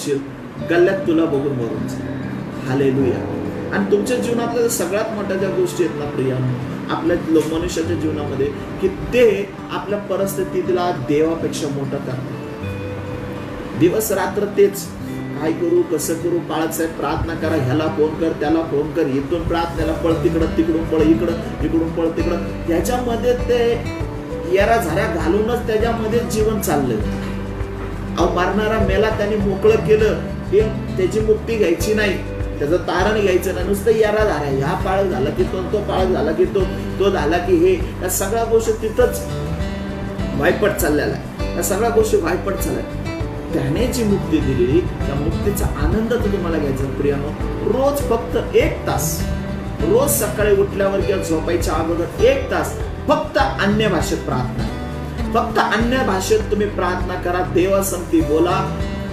बघशील गल्ल्यात तुला बघून मरून जाईल. हालेलुया. आणि तुमच्या जीवनातल्या सगळ्यात मोठ्या ज्या गोष्टी आहेत ना प्रियांनो, आपल्या मनुष्याच्या जीवनामध्ये, की ते आपल्या परिस्थितीला देवापेक्षा मोठं करतात. दिवस रात्र तेच, काय करू कसं करू, बाळासाहेब साहेब प्रार्थना करा, ह्याला फोन कर त्याला फोन कर, इथून प्रार्थनेला पळ तिकडं, तिकडून पळ इकडं, इकडून पळ तिकडं, त्याच्यामध्ये ते येरा झाऱ्या घालूनच त्याच्यामध्ये जीवन चाललंय. अहो मरणारा मेला त्याने मोकळं केलं, त्याची मुक्ती घ्यायची नाही, त्याचं तारण घ्यायचं नाही, नुसतं येरा झाऱ्या, ह्या पाळक झाला की तो पाळक झाला की तो झाला की हे, या सगळ्या गोष्टी तिथंच वायपट चाललेला आहे. या सगळ्या गोष्टी वायपट चालल्या. त्याने जी मुक्ती दिलेली, त्या मुक्तीचा आनंद तर तुम्हाला घ्यायचा प्रियानो. रोज फक्त 1 तास, रोज सकाळी उठल्यावर किंवा झोपायच्या अगोदर 1 तास फक्त अन्य भाषेत प्रार्थना, फक्त अन्य भाषेत तुम्ही प्रार्थना करा, देवासंगती बोला.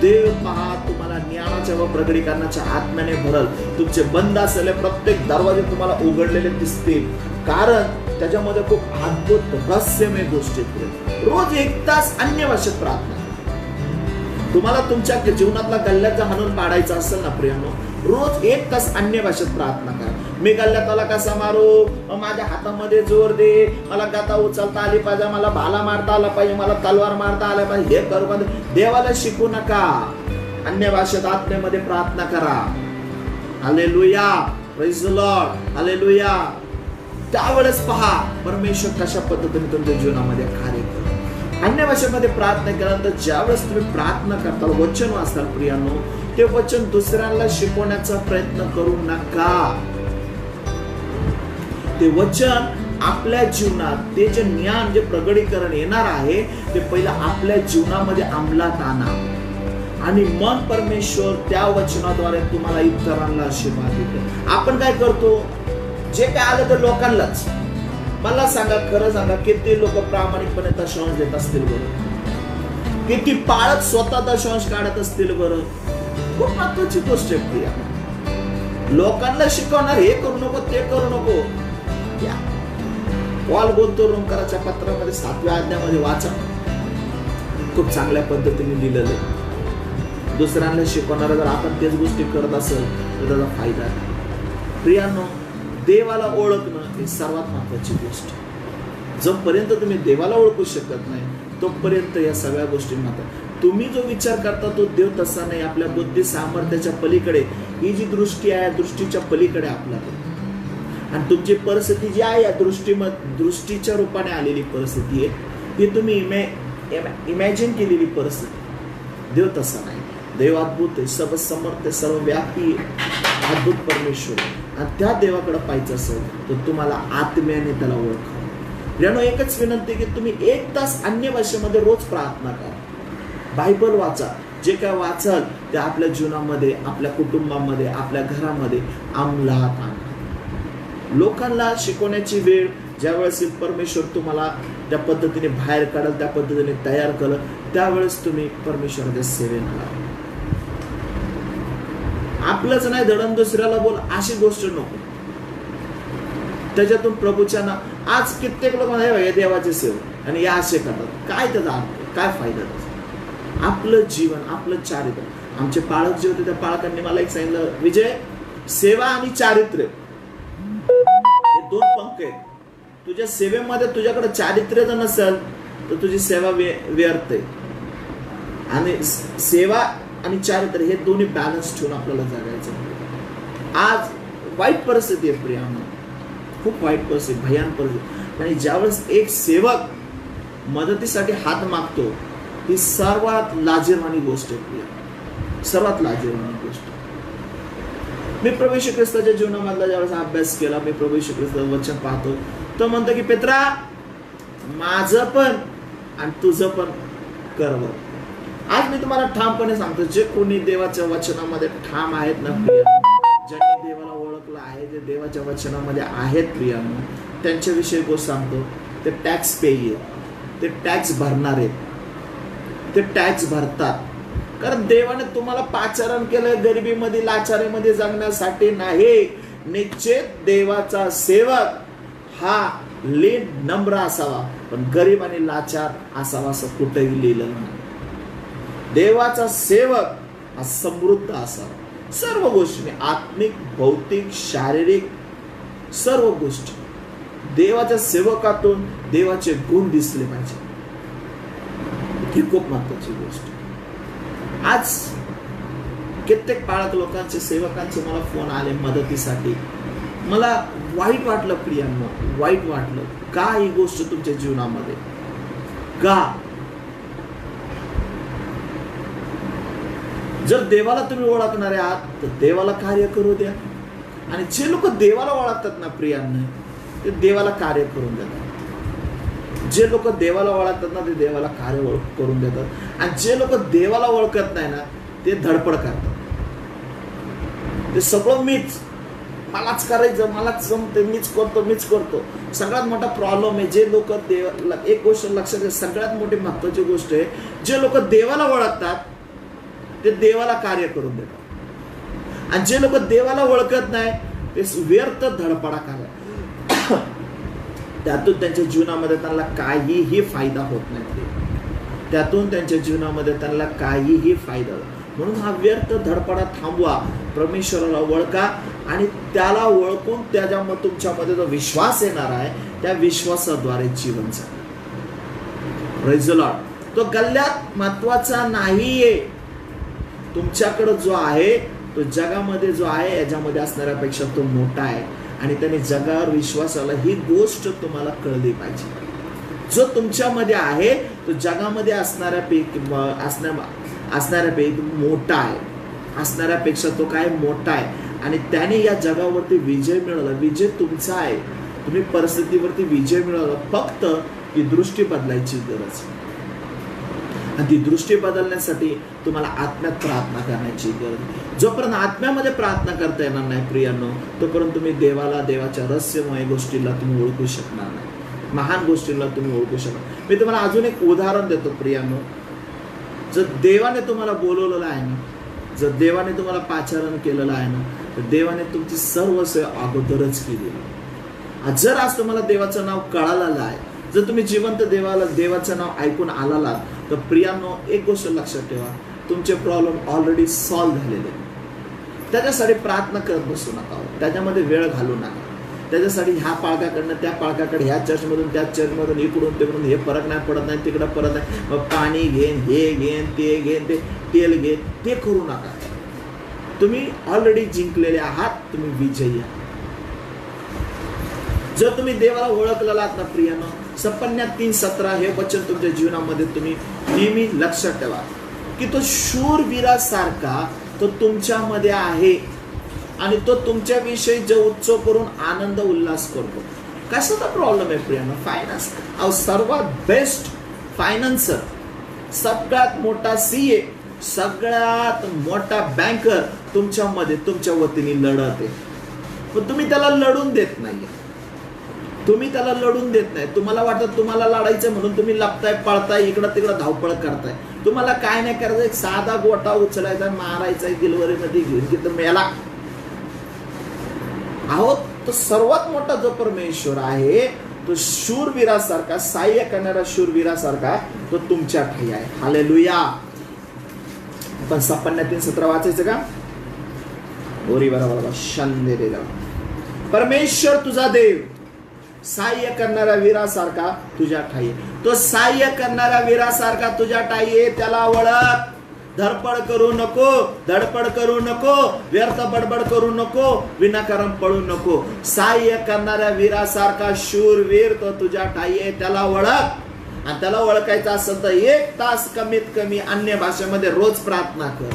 देव पहा तुम्हाला ज्ञानाच्या व प्रगटीकरणाच्या आत्म्याने भरल. तुमचे बंद असलेले प्रत्येक दरवाजे तुम्हाला उघडलेले दिसतील, कारण त्याच्यामध्ये खूप अद्भुत रहस्यमय गोष्टी आहेत. रोज 1 तास अन्य भाषेत प्रार्थना. तुम्हाला तुमच्या जीवनातला गल्ल्याचा हाणून पाडायचा असेल ना प्रियांनो, रोज 1 तास अन्य भाषेत प्रार्थना करा. मी गल्ल्याला कसा मारू, माझ्या हातामध्ये जोर दे, मला गाता उचलता आली पाहिजे, मला भाला मारता आला पाहिजे, मला तलवार मारता आला पाहिजे, हे करू पाहिजे. देवाला शिकू नका, अन्य भाषेत आत्मेमध्ये प्रार्थना करा. Hallelujah, praise the Lord, hallelujah. त्यावेळेस पहा परमेश्वर कशा पद्धतीने तुमच्या जीवनामध्ये कार्य करतो. अन्य भाषेमध्ये प्रार्थना केल्यानंतर ज्यावेळेस तुम्ही प्रार्थना करता, वचन वाचता प्रियांनो, ते वचन दुसऱ्यांना शिकवण्याचा प्रयत्न करू नका. ते वचन आपल्या जीवनात, ते जे ज्ञान, जे प्रगटीकरण येणार आहे, ते पहिलं आपल्या जीवनामध्ये अंमलात आणा, आणि मग परमेश्वर त्या वचनाद्वारे तुम्हाला इतरांना आशीर्वाद देतो. आपण काय करतो, जे काय आलं तर लोकांनाच. मला सांगा, खरं सांगा, किती लोक प्रामाणिकपणे दशांश देत असतील बरं? किती पाळत स्वतः दशांश काढत असतील बरं? खूप महत्वाची गोष्ट आहे प्रिया. लोकांना शिकवणार, हे करू नको ते करू नको. पॉल बोलतो रोमकराच्या पत्रामध्ये 7व्या अध्यायामध्ये वाचा, खूप चांगल्या पद्धतीने लिहिलेलं आहे. दुसऱ्यांना शिकवणार जर आपण तेच गोष्टी करत असेल तर त्याचा फायदा आहे. प्रियांनो, देवाला ओळखणं ही सर्वात महत्वाची गोष्ट. जोपर्यंत तुम्ही देवाला ओळखू शकत नाही तोपर्यंत या सगळ्या गोष्टी महत्वाच्या. तुम्ही जो विचार करता तो देव तसा नाही. आपल्या बुद्धी सामर्थ्याच्या पलीकडे ही जी दृष्टी आहे, दृष्टीच्या पलीकडे आपला, आणि तुमची परिस्थिती जी आहे या दृष्टीच्या रूपाने आलेली परिस्थिती आहे, ही तुम्ही इमॅजिन केलेली परिस्थिती. देव तसा नाही. देव अद्भुत आहे, सर्व समर्थ आहे, सर्व व्यापी आहे, अद्भुत परमेश्वर. आणि त्या देवाकडे पाहायचं असेल तर तुम्हाला आत्म्याने त्याला ओळखा. यानो एकच विनंती की तुम्ही 1 तास अन्य भाषेमध्ये रोज प्रार्थना करा, बायबल वाचा. जे काय वाचाल ते आपल्या जीवनामध्ये, आपल्या कुटुंबामध्ये, आपल्या घरामध्ये अंमलात आणा. लोकांना शिकवण्याची वेळ ज्यावेळेस परमेश्वर तुम्हाला त्या पद्धतीने बाहेर काढल, त्या पद्धतीने तयार केलं, त्यावेळेस तुम्ही परमेश्वराच्या सेवेला लागा. आपलंच नाही धडण दुसऱ्याला बोल अशी गोष्ट नको. त्याच्यातून प्रभूच्या नाव. आज कित्येक लोक हे देवाचे सेवक आणि या असे करतात. काय त्याचा अर्थ, काय फायदा त्याचा? आपलं जीवन, आपलं चारित्र्य. आमचे पाळक जे होते त्या पाळकांनी मला एक सांगितलं, विजय, सेवा आणि चारित्र्य हे 2 पंख आहेत. तुझ्या सेवेमध्ये तुझ्याकडे चारित्र्य जर नसेल तर तुझी सेवा व्यर्थ आहे. आणि सेवा आणि चारित्र्य हे दोन्ही बॅलन्स ठेवून आपल्याला जगायचं. आज वाईट परिस्थिती आहे प्रियांनो, खूप वाईट परिस्थिती, भयान परिस्थिती. आणि ज्यावेळेस एक सेवक मदतीसाठी हात मागतो, ही सर्वात लाजिरवाणी गोष्ट आहे प्रिया, सर्वात लाजिरवाणी गोष्ट. मी प्रभू येशू ख्रिस्ताच्या जीवनामधला ज्यावेळेस अभ्यास केला, मी प्रभू येशू ख्रिस्ताचं वचन पाहतो, तो म्हणतो की पेत्रा, माझं पण आणि तुझं पण कर. आज मी तुम्हाला ठामपणे सांगतो, जे कोणी देवाच्या वचनामध्ये ठाम आहेत ना प्रिया, ज्यांनी देवाला ओळखलं आहे, जे देवाच्या वचनामध्ये आहेत प्रियांनो, त्यांच्याविषयी गोष्ट सांगतो. ते टॅक्स पेय, ते टॅक्स भरणार आहेत, ते टॅक्स भरतात. कारण देवाने तुम्हाला पाचारण केलं गरिबीमध्ये, लाचारीमध्ये जगण्यासाठी नाही. निश्चित देवाचा सेवक हा लीन नम्र असावा, पण गरीब आणि लाचार असावा असं कुठेही लिहिलं नाही. देवाचा सेवक हा समृद्ध असावा. सर्व गोष्टी, आत्मिक, भौतिक, शारीरिक, सर्व गोष्टी देवाच्या सेवकातून देवाचे गुण दिसले पाहिजे. ही खूप महत्वाची गोष्ट. आज कित्येक पाळक लोकांचे, सेवकांचे मला फोन आले मदतीसाठी. मला वाईट वाटलं प्रियांनो, वाईट वाटलं. का ही गोष्ट तुमच्या जीवनामध्ये? का? जर देवाला तुम्ही ओळखणारे आहात तर देवाला कार्य करू द्या. आणि जे लोक देवाला ओळखतात ना प्रियांनो, ते देवाला कार्य करून देतात. जे लोक देवाला ओळखतात ना ते देवाला कार्य करून देतात. आणि जे लोक देवाला ओळखत नाही ना ते धडपड करतात. ते सगळं मीच, मलाच करायचं, मलाच जमते, मीच करतो. सगळ्यात मोठा प्रॉब्लेम आहे. जे लोक एक गोष्ट लक्षात घ्या, सगळ्यात मोठी महत्वाची गोष्ट आहे, जे लोक देवाला ओळखतात ते देवाला कार्य करून देतात. आणि जे लोक देवाला ओळखत नाही ते व्यर्थ धडपडा करतात. त्यातून त्यांच्या जीवनामध्ये त्यांना काहीही फायदा होत नाही. त्यातून त्यांच्या जीवनामध्ये त्यांना काहीही फायदा होत. म्हणून हा व्यर्थ धडपडा थांबवा. परमेश्वराला ओळखा आणि त्याला ओळखून त्याच्यामध्ये तुमच्यामध्ये जो विश्वास येणार आहे त्या विश्वासाद्वारे जीवन जगा. Praise the Lord. तो गल्ल्यात महत्वाचा नाहीये. तुमच्याकडे जो आहे तो जगामध्ये जो आहे याच्यामध्ये असणाऱ्यापेक्षा तो मोठा आहे. आणि त्याने जगावर विश्वासाला ही गोष्ट तुम्हाला कळली पाहिजे. जो तुमच्यामध्ये आहे तो जगामध्ये असणाऱ्यापैकी मोठा आहे. असणाऱ्यापेक्षा तो काय मोठा आहे. आणि त्याने या जगावरती विजय मिळवला. विजय तुमचा आहे. तुम्ही परिस्थितीवरती विजय मिळवला. फक्त ही दृष्टी बदलायची गरज. आणि ती दृष्टी बदलण्यासाठी तुम्हाला आत्म्यात प्रार्थना करण्याची गरज. जोपर्यंत आत्म्यामध्ये प्रार्थना करता येणार नाही प्रियांनो, तोपर्यंत तुम्ही देवाला, देवाच्या रहस्यमय गोष्टीला तुम्ही ओळखू शकणार नाही. महान गोष्टीला तुम्ही ओळखू शकणार. मी तुम्हाला अजून एक उदाहरण देतो प्रियांनो. जर देवाने तुम्हाला बोलवलेलं आहे ना, जर देवाने तुम्हाला पाचारण केलेलं आहे ना, तर देवाने तुमची सर्व सोय अगोदरच केली. जर आज तुम्हाला देवाचं नाव कळालेलं आहे, जर तुम्ही जिवंत देवाचं नाव ऐकून आलात, तर प्रियांनो एक गोष्ट लक्षात ठेवा, तुमचे प्रॉब्लेम ऑलरेडी सॉल्व्ह झालेले. त्याच्यासाठी प्रार्थना करत बसू नका. त्याच्यामध्ये वेळ घालू नका. त्याच्यासाठी ह्या पाळकाकडनं त्या पाळकाकडे, ह्या चर्चमधून त्या चर्चमधून, इकडून तिकडून, हे फरक नाही पडत नाही, तिकडं परत नाही, मग पाणी घेन, हे घेन, ते घेन, ते तेल घेन, ते करू नका. तुम्ही ऑलरेडी जिंकलेले आहात. तुम्ही विजयी आहात. जर तुम्ही देवाला ओळखलेला आहात ना प्रियांनो, सपन्या 3:17 हे वचन तुमच्या जीवनामध्ये तुम्ही नेहमी लक्षात ठेवा की तो शूरवीरासारखा तो तुमच्यामध्ये आहे. आणि तो तुमच्याविषयी जो उत्सव करून आनंद उल्हास करतो. कशाचा प्रॉब्लेम आहे प्रियांनो? फायनान्स. सर्वात बेस्ट फायनान्सर, सगळ्यात मोठा सीए, सगळ्यात मोठा बँकर तुमच्यामध्ये, तुमच्या वतीने लढत आहे. पण तुम्ही त्याला लढून देत नाही. तुम्हाला वाटतं तुम्हाला लढायचं म्हणून तुम्ही लपताय, पळताय, इकडं तिकडं धावपळ करताय. तुम्हाला काय नाही करायचं, एक साधा गोटा उचलायचा, मारायचा, गिलवरीमध्ये घेऊन की तर मेला आहोत. तो सर्वात मोठा जो परमेश्वर आहे तो शूरवीरासारखा, सहाय्य करणारा शूरवीरासारखा तो तुमच्या ठाई आहे. हालेलुया. आपण सपन्या 3:17 वाचायचं का? ओरी बरोबर शंदेला. परमेश्वर तुझा देव सहाय्य करणाऱ्या वीरासारखा तुझ्या ठाई आहे. तो सहाय्य करणाऱ्या वीरासारखा तुझ्या ठाई आहे. त्याला ओळख. धडपड करू नको, व्यर्थ बडबड करू नको, विनाकारण पळू नको. सहाय्य करणाऱ्या वीरासारखा शूरवीर तो तुझ्या ठाई आहे. त्याला ओळख. आणि त्याला ओळखायचं असेल तर 1 तास कमीत कमी अन्य भाषेमध्ये रोज प्रार्थना कर.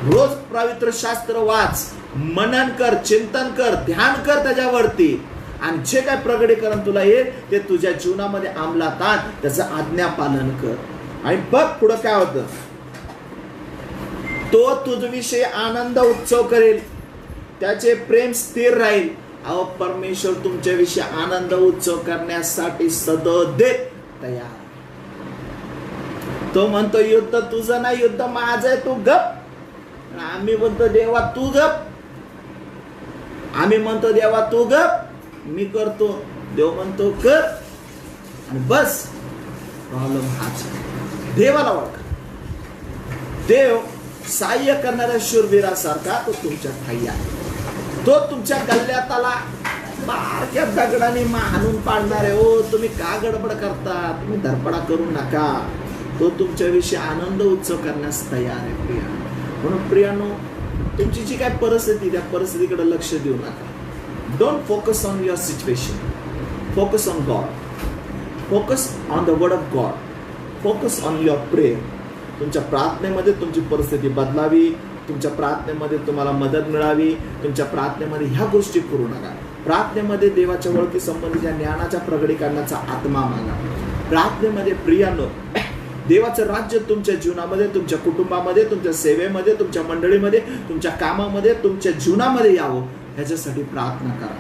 रोज पवित्र शास्त्र वाच, मनन कर, चिंतन कर, ध्यान कर त्याच्यावरती. आणि जे काय प्रगटीकरण तुला येईल ते तुझ्या जीवनामध्ये अंमलात आण. त्याचं आज्ञा पालन कर. आणि बघ पुढं काय होतं. तो तुझ्याविषयी आनंद उत्सव करेल, त्याचे प्रेम स्थिर राहील. अहो परमेश्वर तुमच्याविषयी आनंद उत्सव करण्यासाठी सदैव तयार. तो म्हणतो युद्ध तुझं नाही, युद्ध माझं आहे, तू गप. आम्ही म्हणतो देवा तू गप. मी करतो, देव म्हणतो कर. आणि बस प्रॉब्लेम हाच. देवाला ओळखा. देव सहाय्य करणाऱ्या शूरवीरासारखा तो तुमच्या ठाई आहे. तो तुमच्या गल्ल्यात आला, बारक्या दगडाने हाणून पाडणारे. हो, तुम्ही का गडबड करता? तुम्ही धडपडा करू नका. तो तुमच्याविषयी आनंद उत्सव करण्यास तयार आहे प्रिया. म्हणून प्रियानो, तुमची जी काय परिस्थिती, त्या परिस्थितीकडे लक्ष देऊ नका. Don't focus on your situation, focus on God, focus on the word of God, focus on your prayer. तुमच्या प्रार्थनेमध्ये तुमची परिस्थिती बदलावी, तुमच्या प्रार्थनेमध्ये तुम्हाला मदत मिळावी. तुमच्या प्रार्थनेमध्ये ह्या गोष्टी करू नका. प्रार्थनेमध्ये देवाच्या ओळखी संबंधीच्या ज्ञानाच्या प्रगटीकरणाचा आत्मा मागा. प्रार्थनेमध्ये प्रियानो, देवाचं राज्य तुमच्या जीवनामध्ये, तुमच्या कुटुंबामध्ये, तुमच्या सेवेमध्ये, तुमच्या मंडळीमध्ये, तुमच्या कामामध्ये, तुमच्या जीवनामध्ये यावं, ह्याच्यासाठी प्रार्थना करा,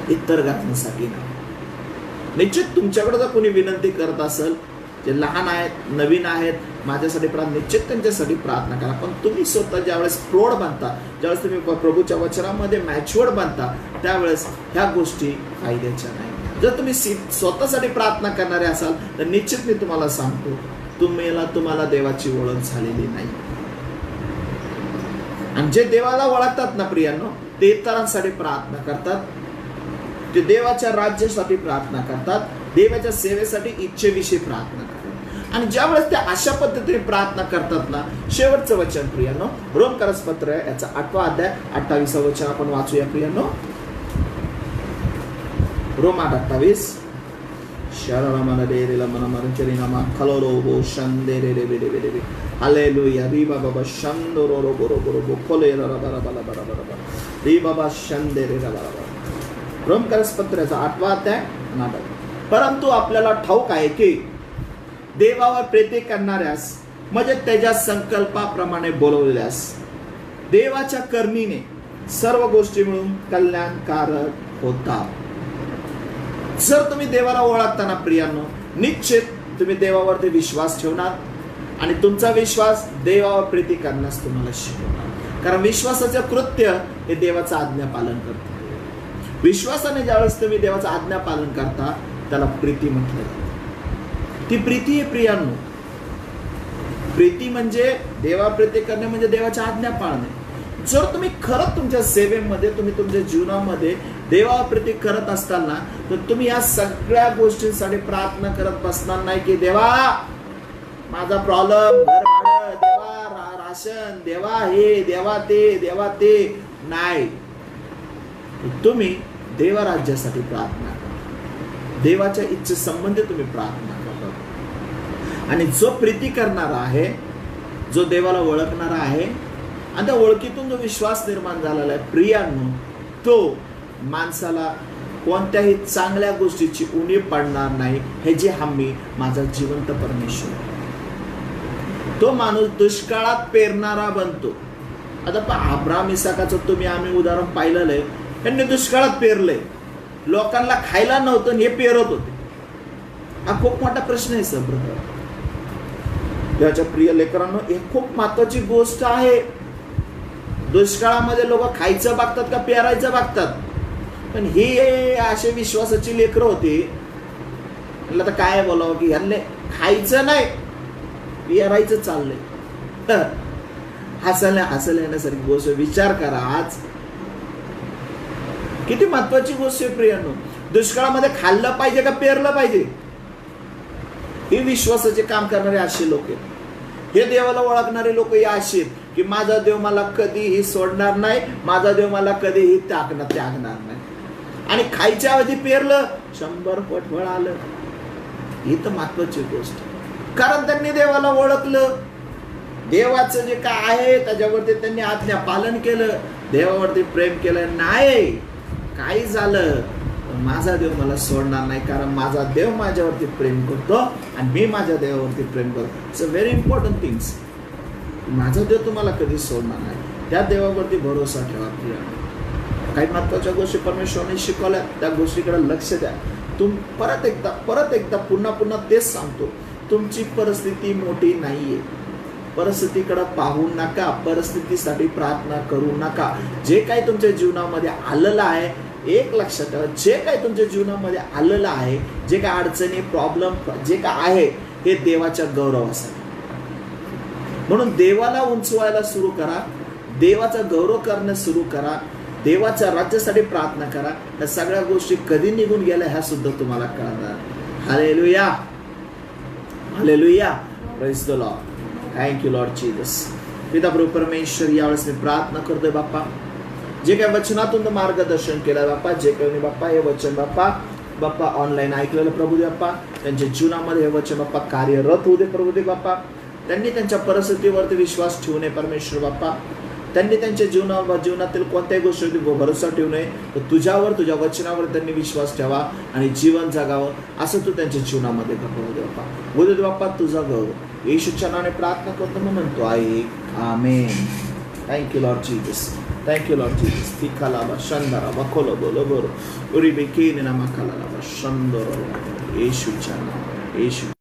इतर घालण्यासाठी नाही. निश्चित तुमच्याकडे जर कोणी विनंती करत असेल, जे लहान आहेत, नवीन आहेत, माझ्यासाठी निश्चित त्यांच्यासाठी प्रार्थना करा. पण तुम्ही स्वतः ज्यावेळेस प्रौढ बनता, ज्यावेळेस तुम्ही प्रभूच्या वचनामध्ये मॅच्युअर्ड बनता, त्यावेळेस ह्या गोष्टी फायद्याच्या नाही. जर तुम्ही स्वतःसाठी प्रार्थना करणारे असाल तर निश्चित मी तुम्हाला सांगतो, तुम्हाला देवाची ओळख झालेली नाही. आणि जे देवाला ओळखतात ना प्रियांनो, ते इतरांसाठी प्रार्थना करतात, ते देवाच्या राज्यासाठी प्रार्थना करतात, देवाच्या सेवेसाठी इच्छेविषयी प्रार्थना करतात. आणि ज्यावेळेस ते अशा पद्धतीने प्रार्थना करतात ना, शेवटचं वचन प्रियांनो, रोमकरास पत्र याचा 8वा अध्याय 28वा वचन आपण वाचूया प्रियांनो. रोम 8:28. हालेलुया. री बाबा शंदो रो बोरो बोरो खोले रा बरा बरा बरा बरा री बाबा शंदे रे रा बरा. रोमकरास पत्राचा 8वा अध्याय 9. परंतु आपल्याला ठाऊक आहे की देवावर प्रीती करणाऱ्यास, म्हणजे त्याच्या संकल्पाप्रमाणे बोलवल्यास, देवाच्या करणीने सर्व गोष्टी मिळून कल्याणकारक होतात. जर तुम्ही देवाला ओळखताना प्रियांनो, निश्चित तुम्ही देवावरती विश्वास ठेवणार आणि तुमचा विश्वास देवावर प्रीती करण्यास तुम्हाला शिकवणार. कारण विश्वासाचं कृत्य हे देवाचं आज्ञा पालन करतं. विश्वासाने ज्यावेळेस तुम्ही देवाचं आज्ञा पालन करता, त्याला प्रीती म्हटलं जातं. ती प्रीती आहे प्रियांनो. प्रीती म्हणजे देवा प्रीती करणे, म्हणजे देवाच्या आज्ञा पाळणे. जर तुम्ही खरंच तुमच्या सेवेमध्ये, तुम्ही तुमच्या जीवनामध्ये देवावर प्रीती करत असताल ना, तर तुम्ही या सगळ्या गोष्टींसाठी प्रार्थना करत बसणार नाही की देवा माझा प्रॉब्लेम, घर भाडं, देवा राशन, देवा हे, देवा ते, देवा ते. नाही, तुम्ही देवा राज्यासाठी प्रार्थना करा, देवाच्या इच्छेसंबंधी तुम्ही प्रार्थना करा. आणि जो प्रीती करणारा आहे, जो देवाला ओळखणारा आहे, आणि त्या ओळखीतून जो विश्वास निर्माण झालेला आहे प्रियांनो, तो माणसाला कोणत्याही चांगल्या गोष्टीची उणीव पडणार नाही, हे जे हमी माझा जिवंत परमेश्वर. तो माणूस दुष्काळात पेरणारा बनतो. आता अब्राहम इसाकाचं आम्ही उदाहरण पाहिलेलं आहे. त्यांनी दुष्काळात पेरलंय, लोकांना खायला नव्हतं, हे पेरत होते. हा खूप मोठा प्रश्न आहे सर. त्याच्या प्रिय लेकरांनो, हे खूप महत्वाची गोष्ट आहे. दुष्काळामध्ये लोक खायचं बघतात का पेरायचं बघतात? पण हे असे विश्वासाची लेकरं होती. म्हटलं तर काय बोलावं की ह्यांनी खायचं नाही, पेरायचं चाललंय. हसायला येण्यासारखी गोष्ट. विचार करा, आज किती महत्वाची गोष्ट आहे प्रियांनो. दुष्काळामध्ये खाल्लं पाहिजे का पेरलं पाहिजे? हे विश्वासाचे काम करणारे असे लोक आहेत. हे देवाला ओळखणारे लोक हे असे आहेत की माझा देव मला कधीही सोडणार नाही, माझा देव मला कधीही त्यागणार नाही. आणि खायच्या ऐवजी पेरलं, 100 पट फळ आलं. ही तर महत्वाची गोष्ट. कारण त्यांनी देवाला ओळखलं, देवाचं जे काय आहे त्याच्यावरती त्यांनी आज्ञा पालन केलं, देवावरती प्रेम केलं. नाही, काही झालं माझा देव मला सोडणार नाही, कारण माझा देव माझ्यावरती प्रेम करतो आणि मी माझ्या देवावरती प्रेम करतो. It's a very important things. माझा देव तुम्हाला कधी सोडणार नाही. त्या देवावरती भरोसा ठेवा. काही महत्वाच्या गोष्टी परमेश्वराने शिकवल्या, त्या गोष्टीकडे लक्ष द्या. परत एकदा पुन्हा तेच सांगतो, तुमची परिस्थिती मोठी नाहीये. परिस्थितीकडे पाहू नका, परिस्थितीसाठी प्रार्थना करू नका. जे काही तुमच्या जीवनामध्ये आलेलं आहे, एक लक्षात ठेवा, जे काही तुमच्या जीवनामध्ये आलेलं आहे, जे काही अडचणी, प्रॉब्लेम जे काय आहे, हे देवाच्या गौरवासाठी. म्हणून देवाला उंचवायला सुरू करा, देवाचा गौरव करण्यास सुरू करा, देवाच्या राज्यासाठी प्रार्थना करा. या सगळ्या गोष्टी कधी निघून गेल्या ह्या सुद्धा तुम्हाला कळणार. Hallelujah, hallelujah, praise the Lord. Thank you Lord Jesus. पिता प्रभू परमेश्वर, यावेळेस मी प्रार्थना करतोय बाप्पा, जे काही वचनातून मार्गदर्शन केलं बाप्पा, जे काही बाप्पा हे वचन बाप्पा ऑनलाईन ऐकलेलं प्रभू दे बाप्पा, त्यांच्या जीवनामध्ये हे वचन बाप्पा कार्यरत होऊ दे प्रभू दे बाप्पा. त्यांनी त्यांच्या परिस्थितीवरती विश्वास ठेवू नये परमेश्वर बाप्पा. त्यांनी त्यांच्या जीवनातील कोणत्याही गोष्टीवरती भरोसा ठेवू नये, तर तुझ्यावर, तुझ्या वचनावर त्यांनी विश्वास ठेवा आणि जीवन जगावं, असं तू त्यांच्या जीवनामध्ये घडवू दे बाप्पा. बोलू दे बाप्पा तुझा गौरव. येशूच्या नावाने प्रार्थना करतो म्हणतो आहे, amen. Thank you Lord Jesus. Thank you Lord Jesus. तिखालाबा शंदरा बखोलो बोलो बोरो उरी बेकेने नामा खालाबा शंदरो. येशूच्या नावाने, येशू.